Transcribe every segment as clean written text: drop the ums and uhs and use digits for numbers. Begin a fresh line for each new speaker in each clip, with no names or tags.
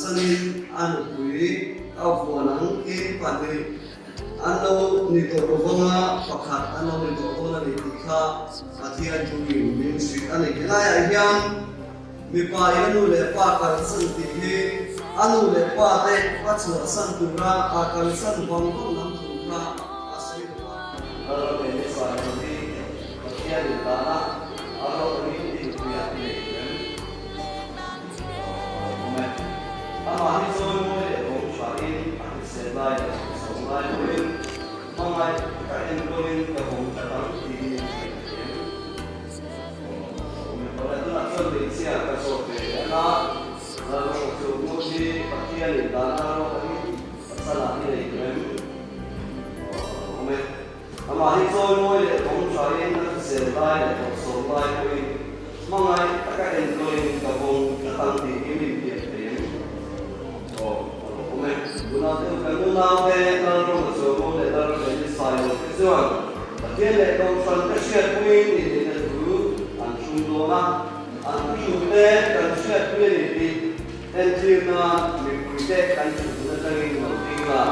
sanin anu pui au fuanang ke pande anu ni to rovanga pakhat anu ni to ona ni tikha athian chungi music ani kelaya hiam mi pa anu le pa kal san ti he anu le pa te pa chu san tu ra a kal san bang ko nam tu ra asai pa aro me ni sa ni athian ni ta na aro ni ti tu ya ni ama ni so mo le ong sha in an se lai so lai mo in mangai ka en ko in ka hong ta ta ti ni me pala tu na so de sia ka so pe na na ro so mo ji pa ti ani da na ro ni sa la ni le krem me ama ni so mo le ong sha in na se lai so lai mo in mangai ka en ko in ka hong ta ta ti ni mi pi Guna tu guna pe taru masuk le taru jadi sayo kesuan. Tapi le taru san kesiat puin ini le tu anjung dona anjung le kan kesiat puin ini entry na mikuite kan tu tadi nanti lah.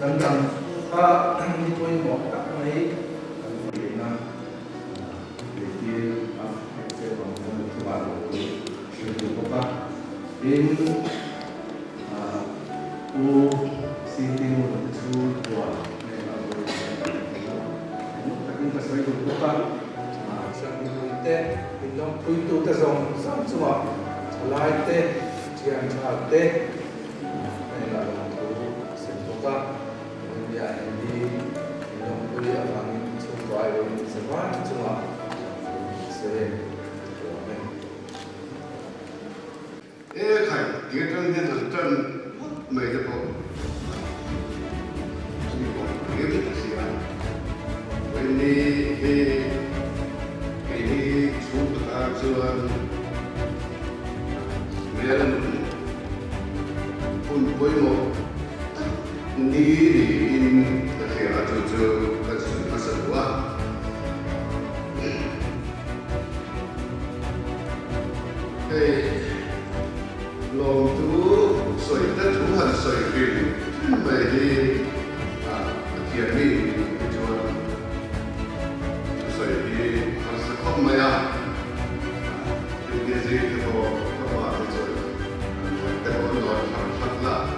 Tentang apa ini pun mau tak naik, kerana dia saya bangun baru sudah buka. In city menuju dua, tapi pas saya buka, saya itu pinjam itu tersong semua, lain teh, jangan cakap teh.
Dia kan dia nonton meja pun, ini pun dia bersiap. Ini sudah cuan, medan pun boleh ni terkira tu pasal buah. Long tu soi tak Tuhan soi pilih, jadi kian ni jual soi di harus kau maya, jadi jadi kau apa jual, tapi orang harus lah,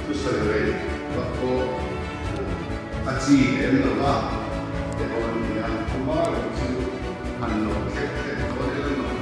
tu soi lagi, waktu aci apa, orang yang kemarin tu anu kek kau ni